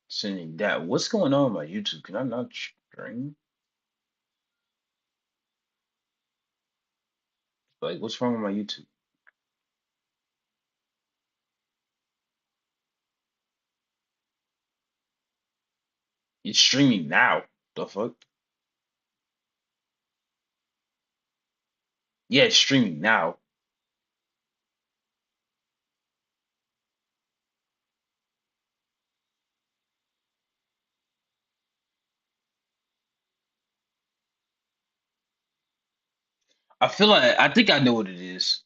Sending that. What's going on with my YouTube? Can I not stream? Like, what's wrong with my YouTube? It's streaming now. The fuck? Yeah, it's streaming now. I feel like I think I know what it is.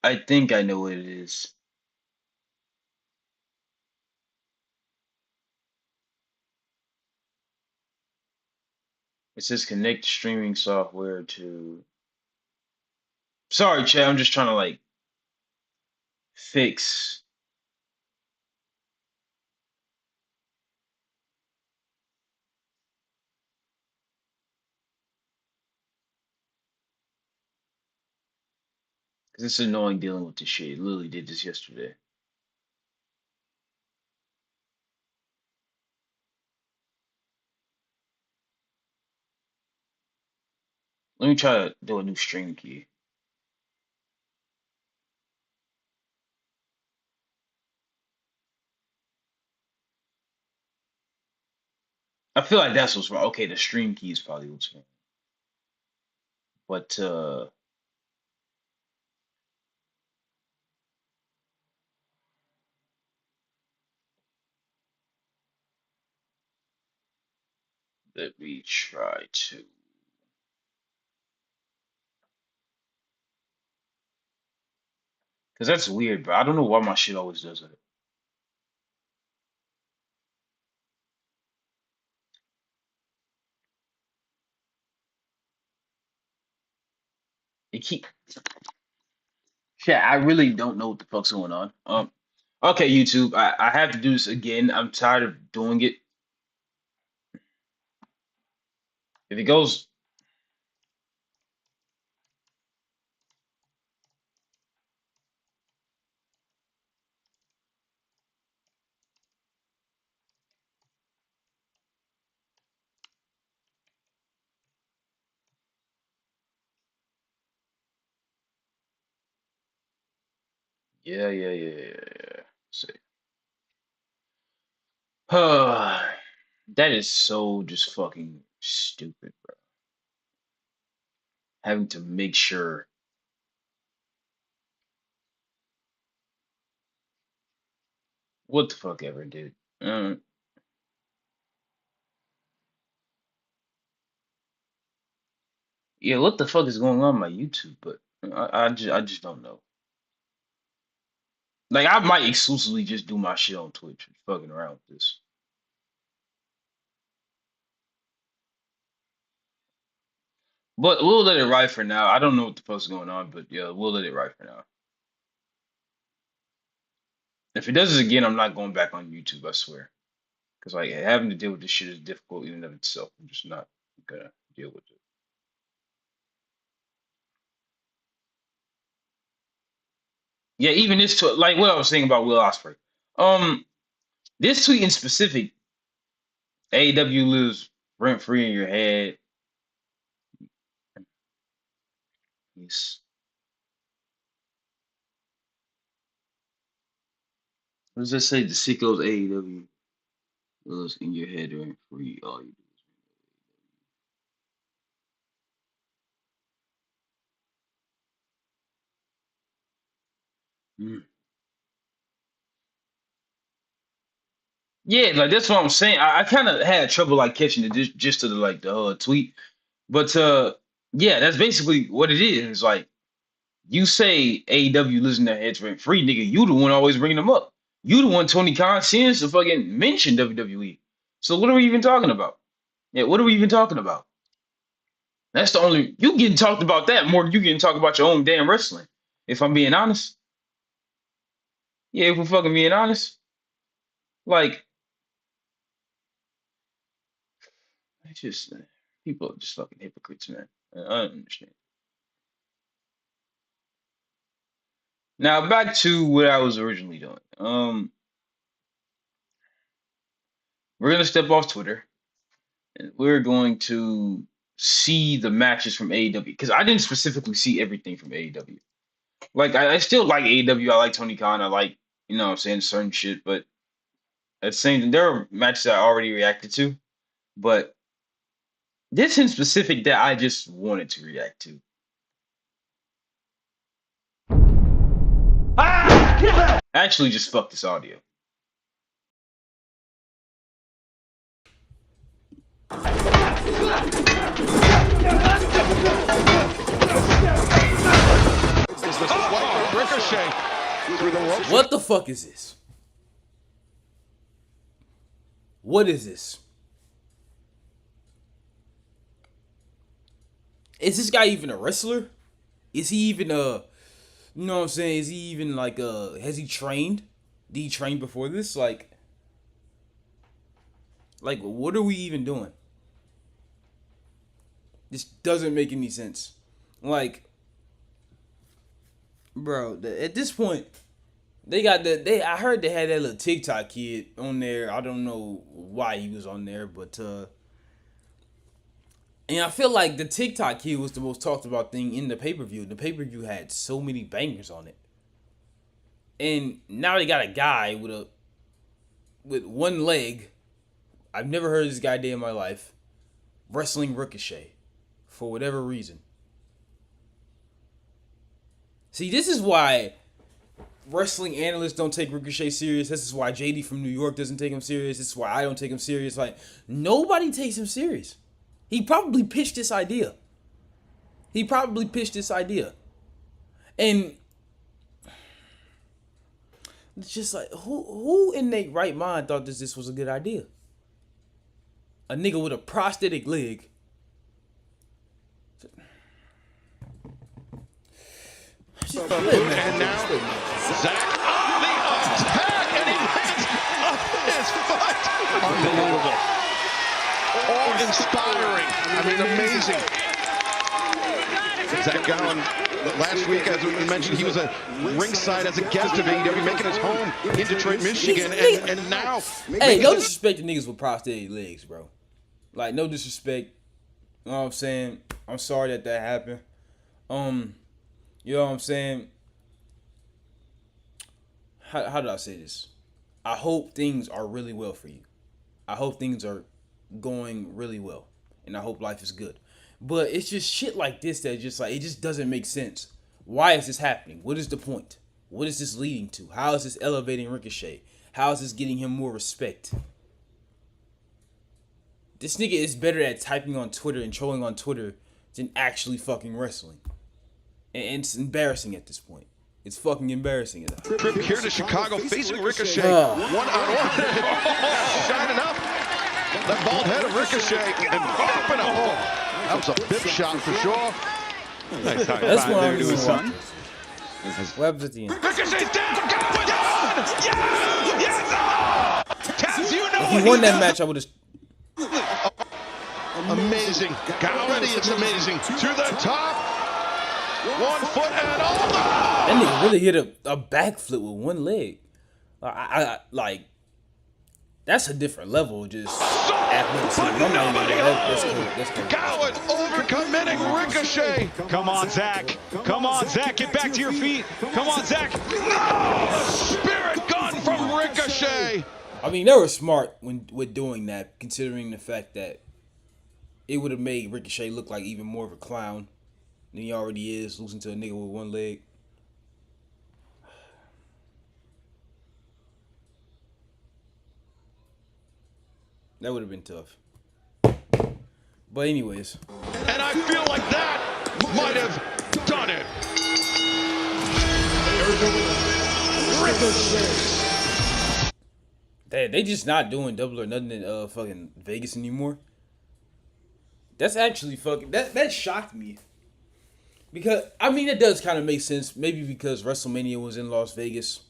I think I know what it is. It says connect streaming software to. Sorry, Chad. I'm just trying to like fix. Because it's annoying dealing with this shit. Literally did this yesterday. Let me try to do a new stream key. I feel like that's what's wrong. Okay, the stream key is probably what's wrong. But let me try to. Because that's weird, bro. I don't know why my shit always does that. It keep. Shit, I really don't know what the fuck's going on. Okay, YouTube. I have to do this again. I'm tired of doing it. If it goes, yeah. See. That is so just fucking stupid, bro. Having to make sure. What the fuck ever, dude. Yeah, what the fuck is going on my YouTube? But I just don't know. Like I might exclusively just do my shit on Twitch, fucking around with this. But we'll let it ride for now. I don't know what the fuck's going on, but yeah, we'll let it ride for now. If it does this again, I'm not going back on YouTube, I swear. Because like having to deal with this shit is difficult in and of itself. I'm just not gonna deal with it. Yeah, even this like what I was saying about Will Ospreay. Um, this tweet in specific, AEW lives rent free in your head. Yes. What does that say? The sickos AEW lives in your head rent free. All you do. Yeah, like that's what I'm saying. I kind of had trouble like catching the gist of the like the tweet, but yeah, that's basically what it is. Like you say AEW losing their heads rent free, nigga. You the one always bringing them up. You the one Tony Khan sends to fucking mention WWE. So what are we even talking about? Yeah, what are we even talking about? That's the only you getting talked about that more than you getting talked about your own damn wrestling. If I'm being honest, yeah, if we're fucking being honest, like it's just people are just fucking hypocrites, man. I don't understand. Now back to what I was originally doing. We're gonna step off Twitter and we're going to see the matches from AEW because I didn't specifically see everything from AEW. Like I still like AEW. I like Tony Khan. I like what I'm saying, certain shit. But at the same time, there are matches I already reacted to. But this in specific that I just wanted to react to. Actually, just fuck this audio. What the fuck is this? What is this? Is this guy even a wrestler? Is he even you know what I'm saying? Is he even like has he trained? Did he train before this? Like what are we even doing? This doesn't make any sense. Like, bro, at this point, they got I heard they had that little TikTok kid on there. I don't know why he was on there, but and I feel like the TikTok kid was the most talked about thing in the pay-per-view. The pay-per-view had so many bangers on it. And now they got a guy with one leg. I've never heard of this guy day in my life. Wrestling Ricochet. For whatever reason. See, this is why wrestling analysts don't take Ricochet serious. This is why JD from New York doesn't take him serious. This is why I don't take him serious. Like, nobody takes him serious. He probably pitched this idea. And it's just like, who in their right mind thought this was a good idea? A nigga with a prosthetic leg. And now, Zack on the attack, and he lands on his foot. Unbelievable. Awe-inspiring. I mean, amazing. Zach Gowen, last week, as we mentioned, he was a ringside as a guest of AEW, making his home in Detroit, Michigan, and now... Hey, no disrespect to niggas with prosthetic legs, bro. Like, no disrespect. You know what I'm saying? I'm sorry that happened. You know what I'm saying? How did I say this? I hope things are really well for you. I hope things are going really well. And I hope life is good. But it's just shit like this that just like, it just doesn't make sense. Why is this happening? What is the point? What is this leading to? How is this elevating Ricochet? How is this getting him more respect? This nigga is better at typing on Twitter and trolling on Twitter than actually fucking wrestling. And it's embarrassing at this point. It's fucking embarrassing. Trip here to Chicago, facing Ricochet. One-on-one. Shining up. That bald head of Ricochet. And popping a hole. That was a bip shot for sure. Nice high That's five what there I to was his son. What happens at the end? Ricochet's down. Yes! Taz, you know If he won that match, I would have... Amazing. Already it's amazing. To the top. 1 foot and all. That nigga really hit a backflip with one leg. I like, that's a different level. Just athleticism. That's cool. Gowen overcommitting Ricochet. Come on, Zach. Come on, Zach. Get back to your feet. Come on, Zach. No! Spirit gun from Ricochet. I mean, they were smart with doing that, considering the fact that it would have made Ricochet look like even more of a clown than he already is, losing to a nigga with one leg. That would have been tough. But anyways. And I feel like that might have done it. They just not doing Double or Nothing in fucking Vegas anymore. That's actually fucking... That shocked me. Because, I mean, it does kind of make sense. Maybe because WrestleMania was in Las Vegas.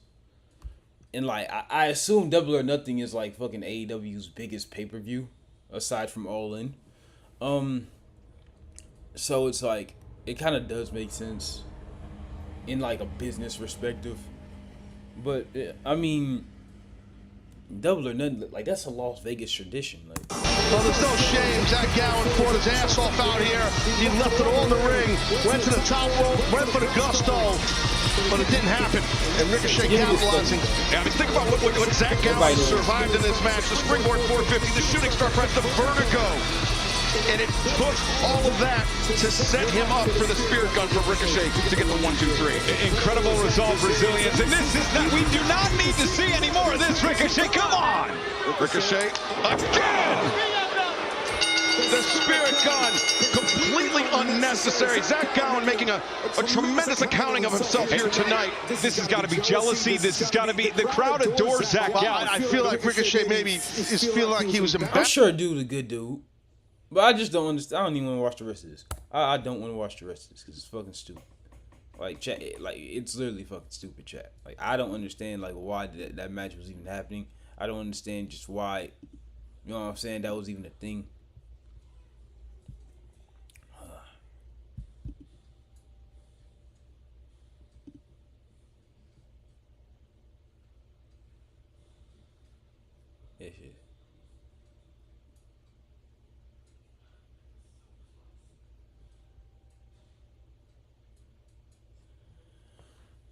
And, like, I assume Double or Nothing is, like, fucking AEW's biggest pay-per-view. Aside from All In. So, it's, like, it kind of does make sense. In, like, a business perspective. But, I mean... Double or Nothing, like that's a Las Vegas tradition. Like, Well, there's no shame. Zach Gowen poured his ass off out here. He left it all in the ring, went to the top rope, went for the gusto, but it didn't happen. And Ricochet capitalizing. Yeah, I mean, think about what Zach Gowen survived in this match. The springboard 450, the shooting star press, the vertigo. And it took all of that to set him up for the spirit gun for Ricochet to get the 1, 2, 3. Incredible resolve, resilience, and this is not, we do not need to see any more of this, Ricochet, come on! Ricochet, again! The spirit gun, completely unnecessary. Zach Gowen making a tremendous accounting of himself here tonight. This has got to be jealousy, this has got to be, the crowd adores Zach Gowen. I feel like Ricochet maybe is feeling like he was I'm embarrassed. sure dude's a good dude. But I just don't understand. I don't even want to watch the rest of this. I don't want to watch the rest of this because it's fucking stupid. Like, chat, like, it's literally fucking stupid, chat. Like, I don't understand, like, why that match was even happening. I don't understand just why, you know what I'm saying, that was even a thing. Yeah, shit.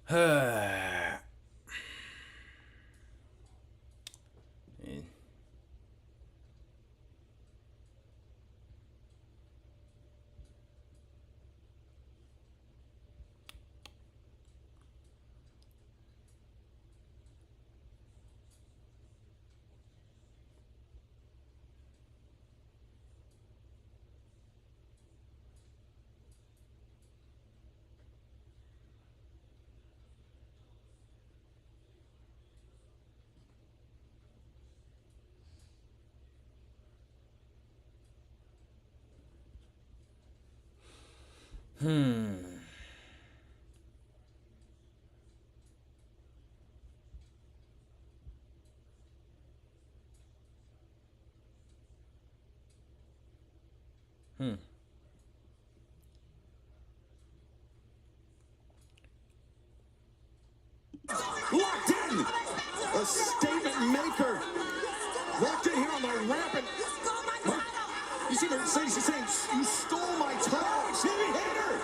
Man. Locked in! A statement maker! Locked in here on the ramp and... You see Mercedes, she's saying, you stole my title! Jamie Hayter!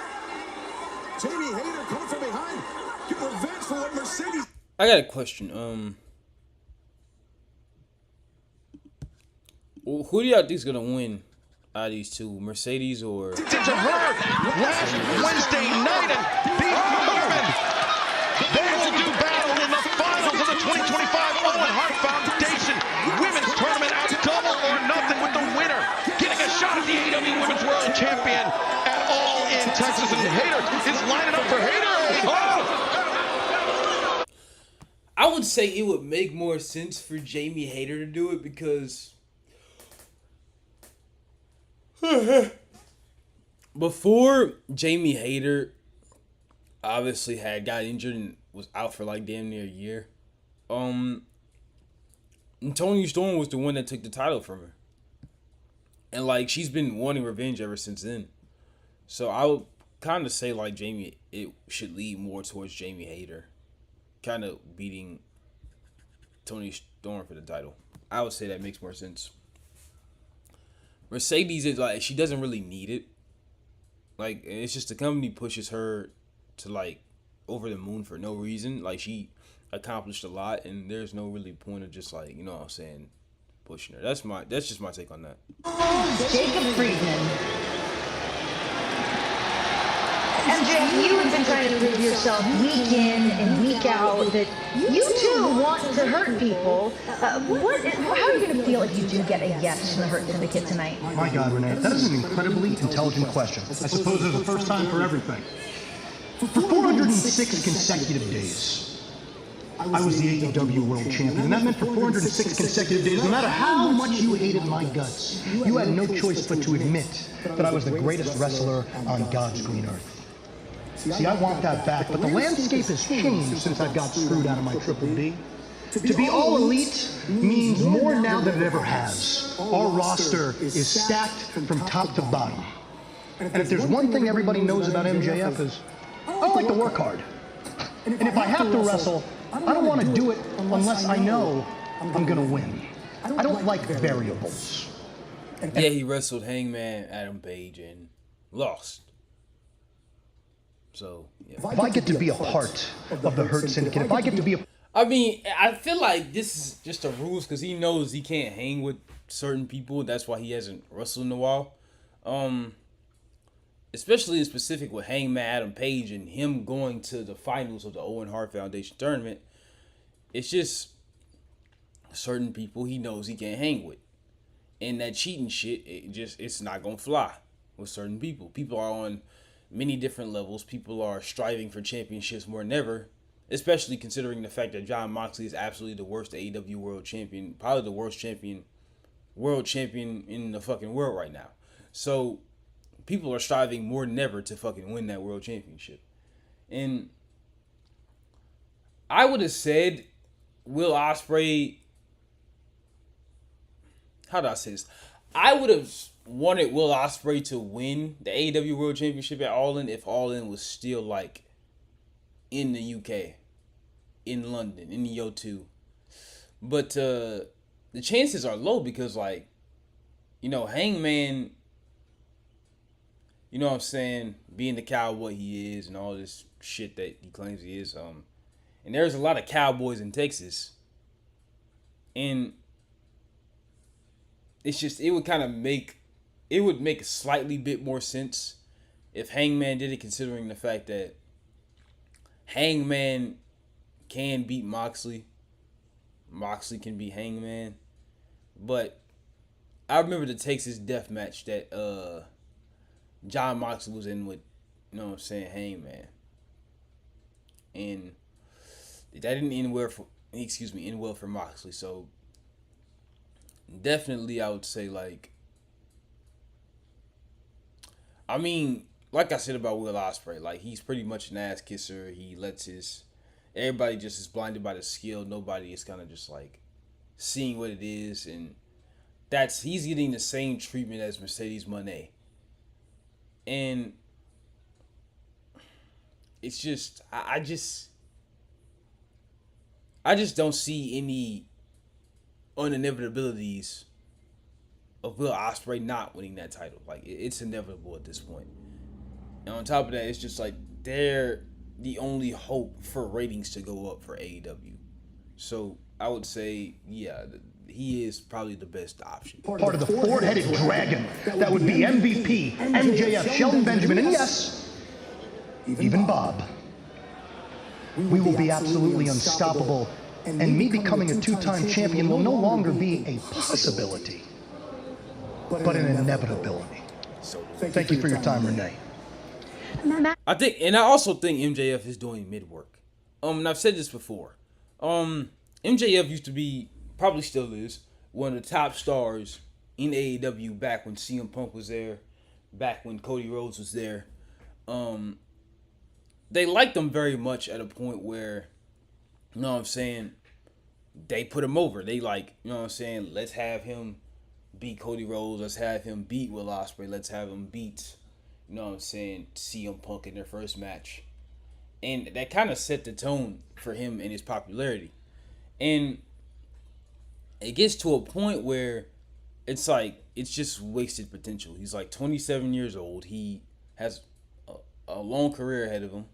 Jamie Hayter coming from behind. Get revenge for what Mercedes... I got a question. Who do y'all think is gonna win out of these two, Mercedes or? To her last Wednesday night, and these two women, they will do battle in the finals of the 2025 Owen Hart Foundation Women's Tournament at Double or Nothing, with the winner getting a shot at the AEW Women's World Champion at All In Texas. And Hayter is lining up for Hayter. Oh! I would say it would make more sense for Jamie Hayter to do it because before Jamie Hayter obviously had got injured and was out for like damn near a year, and Toni Storm was the one that took the title from her. And like she's been wanting revenge ever since then. So I would kind of say like it should lead more towards Jamie Hayter kind of beating Toni Storm for the title. I would say that makes more sense. Mercedes is like, she doesn't really need it. Like, it's just the company pushes her to like over the moon for no reason. Like, she accomplished a lot, and there's no really point of just like, you know what I'm saying, pushing her. That's just my take on that. Jacob Friedman. MJ, you have been trying to prove yourself week in and week out that you too want to hurt people. How are you going to feel if you do get a yes from the Hurt Syndicate tonight? My God, Renee, that is an incredibly intelligent question. I suppose there's a first time for everything. For 406 consecutive days, I was the AEW World Champion, and that meant for 406 consecutive days, no matter how much you hated my guts, you had no choice but to admit that I was the greatest wrestler on God's green earth. See, I want that back, but the landscape has changed since I got screwed out of my Triple B. To be all elite means more now than it ever has. Our roster is stacked from top to bottom. And if there's one thing everybody knows about MJF is, I like to work hard. And if I have to wrestle, I don't want to do it unless I know I'm gonna win. I don't like variables. Yeah, he wrestled Hangman Adam Page and lost. So, yeah. If I get to be a part of the Hurt Syndicate, if I get to be a... I mean, I feel like this is just the rules because he knows he can't hang with certain people. That's why he hasn't wrestled in a while. Especially in specific with Hangman Adam Page and him going to the finals of the Owen Hart Foundation tournament. It's just certain people he knows he can't hang with. And that cheating shit, it's not going to fly with certain people. People are on many different levels. People are striving for championships more than ever, especially considering the fact that Jon Moxley is absolutely the worst AEW world champion, probably the worst world champion in the fucking world right now. So people are striving more than ever to fucking win that world championship. And I would have said Will Ospreay, how do I say this? I would have wanted Will Ospreay to win the AEW World Championship at All In if All In was still like in the UK, in London, in the O2. But the chances are low because, like, you know, Hangman, you know what I'm saying, being the cowboy he is and all this shit that he claims he is. And there's a lot of cowboys in Texas. And it's just, it would make a slightly bit more sense if Hangman did it, considering the fact that Hangman can beat Moxley. Moxley can beat Hangman. But I remember the Texas death match that Jon Moxley was in with, you know what I'm saying, Hangman. And that didn't end well for Moxley. So definitely I would say, like, I mean, like I said about Will Ospreay, like, he's pretty much an ass kisser. He lets everybody just is blinded by the skill. Nobody is kind of just like seeing what it is, and he's getting the same treatment as Mercedes Moné. And it's just, I just don't see any inevitabilities of Will Ospreay not winning that title. Like, it's inevitable at this point. And on top of that, it's just like they're the only hope for ratings to go up for AEW. So I would say, yeah, he is probably the best option. Part of the four-headed dragon that would be MVP, MJF, Shelton Benjamin, and yes, even Bob. We will be absolutely unstoppable, and me becoming a two-time champion will no longer be a possibility, but an inevitability. Thank you for your time, Renee. I also think MJF is doing mid work. And I've said this before. MJF used to be, probably still is, one of the top stars in AEW back when CM Punk was there, back when Cody Rhodes was there. They liked him very much at a point where, you know what I'm saying, they put him over. They like, you know what I'm saying, let's have him beat Cody Rhodes, let's have him beat Will Ospreay, let's have him beat, you know what I'm saying, CM Punk in their first match. And that kind of set the tone for him and his popularity. And it gets to a point where it's like, it's just wasted potential. He's like 27 years old. He has a long career ahead of him.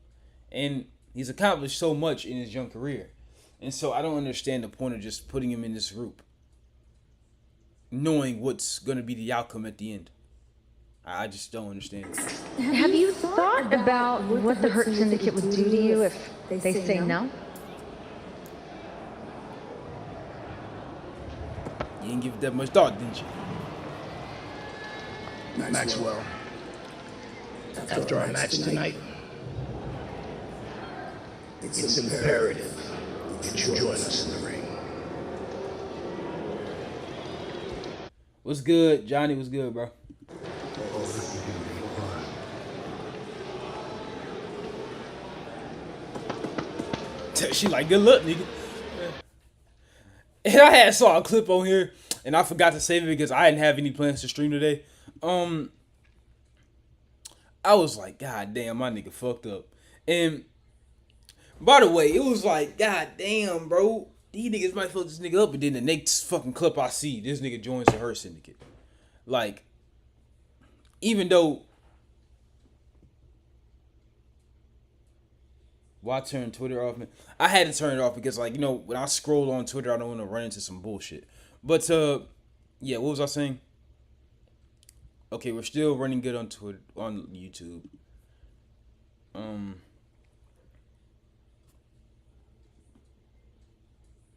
And he's accomplished so much in his young career. And so I don't understand the point of just putting him in this group, knowing what's going to be the outcome at the end. I just don't understand it. Have you thought about what the Hurt Syndicate would do to you if they say no? You didn't give it that much thought, didn't you? Maxwell, after our match tonight, it's imperative that you join us in the ring. What's good, Johnny? What's good, bro? She like, good luck, nigga. And I saw a clip on here, and I forgot to save it because I didn't have any plans to stream today. I was like, God damn, my nigga fucked up. And by the way, it was like, God damn, bro. these niggas might fuck this nigga up, but then the next fucking clip I see, this nigga joins the Hurt Syndicate. Like, even though, why turn Twitter off, man? I had to turn it off because, like, you know, when I scroll on Twitter, I don't want to run into some bullshit. But, yeah, what was I saying? Okay, we're still running good on Twitter, on YouTube.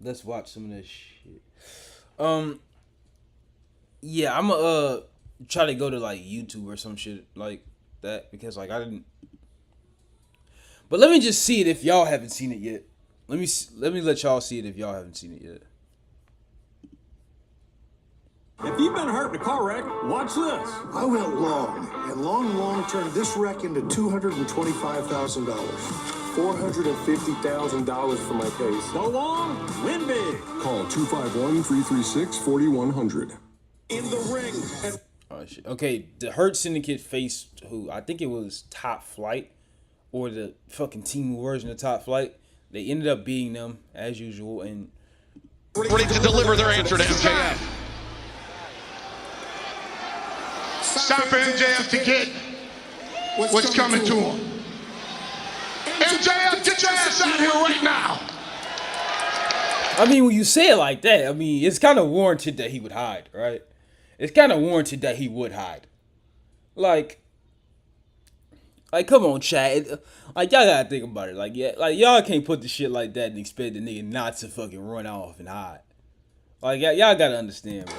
Let's watch some of this shit. Yeah, I'm try to go to like YouTube or some shit like that because like I didn't. But let me just see it if y'all haven't seen it yet. Let me let y'all see it if y'all haven't seen it yet. If you've been hurt in a car wreck, watch this. I went long, and long turned this wreck into $225,000. $450,000 for my case. Go long, win big. Call 251-336-4100. In the ring. Oh shit. Okay, the Hurt Syndicate faced who? I think it was Top Flight or the fucking Team version of Top Flight. They ended up beating them as usual and Ready to deliver their answer to MJF. It's time for MJF to get what's coming to him. MJF, get your ass out here right now. I mean, when you say it like that, I mean, it's kind of warranted that he would hide, right? It's kind of warranted that he would hide. Like, come on, chat. Like, y'all gotta think about it. Like, yeah, like y'all can't put the shit like that and expect the nigga not to fucking run off and hide. Like, y'all gotta understand, bro.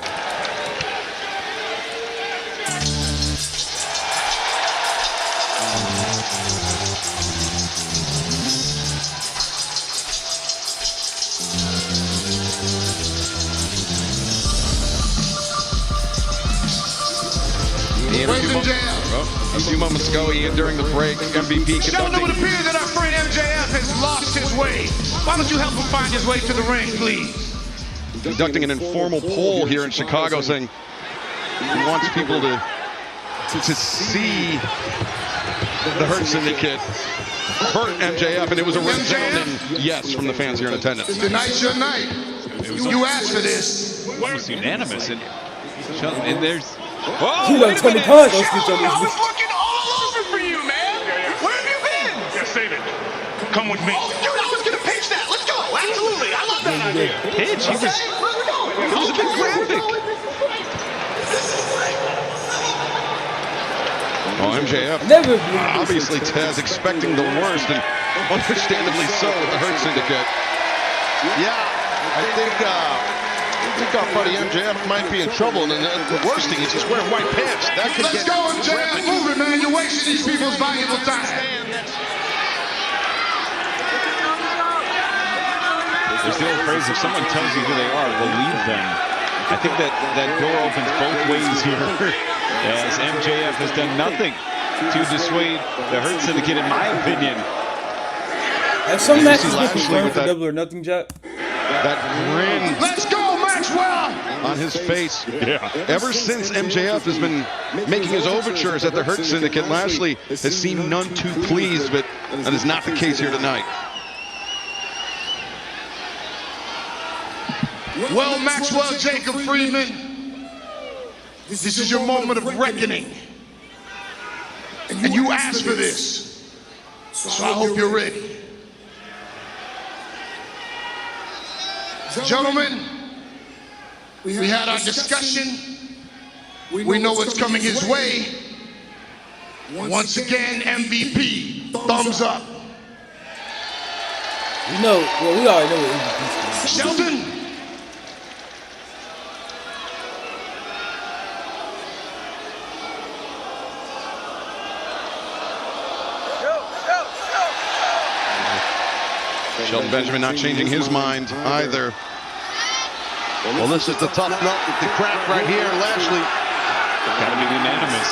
A few moments ago, Ian, during the break, MVP Gentlemen, it would appear that our friend MJF has lost his way. Why don't you help him find his way to the ring, please? Conducting an informal poll here in Chicago saying he wants people to see the Hurt Syndicate hurt MJF, and it was a resounding yes from the fans here in attendance. Tonight's your night. You asked for this. It was unanimous. And there's... You know, Tony Khan don't speak on I this. was looking all over for you, man. Where have you been? Yeah, save it. Come with me. Oh, dude, I was going to pitch that. Let's go. Absolutely. I love that idea. pitch. He was... Where are we going? It was a big graphic. Well, MJF obviously Taz expecting the worst, and understandably so with the Hurt Syndicate. Yeah, I think our buddy MJF might be in trouble, and the worst thing is he's wearing white pants. That could Let's go, MJF. Move it, man. You're wasting these people's valuable time. There's the old phrase, if someone tells you who they are, believe them. I think that door opens both ways here, as MJF has done nothing to dissuade the Hurt Syndicate, in my opinion. Have some matches been confirmed for Double or Nothing, Jack? That grin. Let's go, Maxwell. On his face. Yeah. Ever since MJF has been making his overtures at the Hurt Syndicate, Lashley has seemed none too pleased, but that is not the case here tonight. Well, Maxwell Jacob Friedman, this is your moment of reckoning. And you asked for this. So I hope you're ready. Gentlemen, we had our discussion. We know what's coming his way. Once again, MVP, thumbs up. We know, well, we already know what MVP is. Sheldon. Shelton Benjamin not changing his mind either. Well, this is the tough nut to crack right here. Lashley. Gotta be unanimous.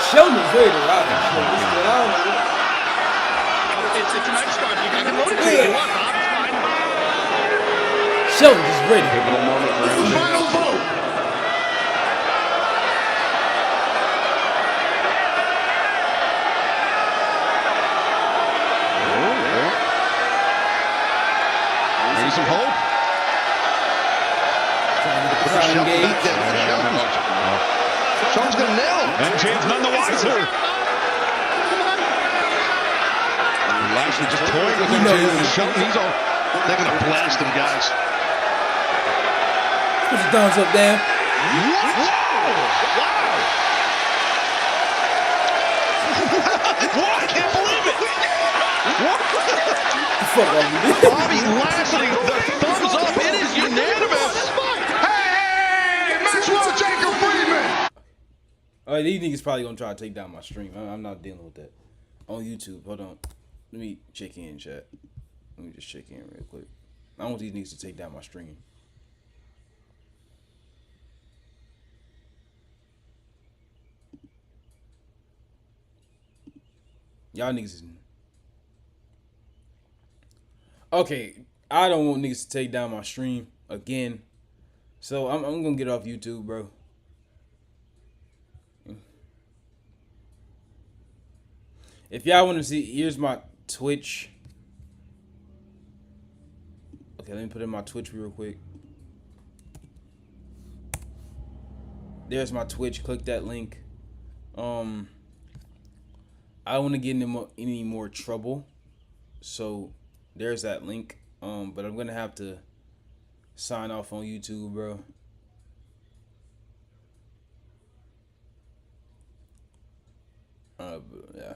Sheldon's ready to rock. It's a tonight's card. You can roll it if you want, Bob. Sheldon is ready. Final vote. trying to engage. Sean's gonna nail him. MJF's none the wiser. Lashley just toying with MJF and Shelton. They're gonna blast him, guys. Put your thumbs up, Dan. Wow! What? I can't believe it! What? The fuck are you doing? Bobby Lashley, the thumbs up. It is unanimous. Hey, Maxwell Jacob Friedman. Alright, these niggas probably gonna try to take down my stream. I'm not dealing with that. On YouTube, hold on. Let me check in, chat. Let me just check in real quick. I want these niggas to take down my stream. Y'all niggas is... Okay, I don't want niggas to take down my stream again. So I'm gonna get off YouTube, bro. If y'all want to see, here's my Twitch. Okay, let me put in my Twitch real quick. There's my Twitch. Click that link. I don't want to get into any more trouble, so there's that link. But I'm gonna have to sign off on YouTube, bro. Yeah.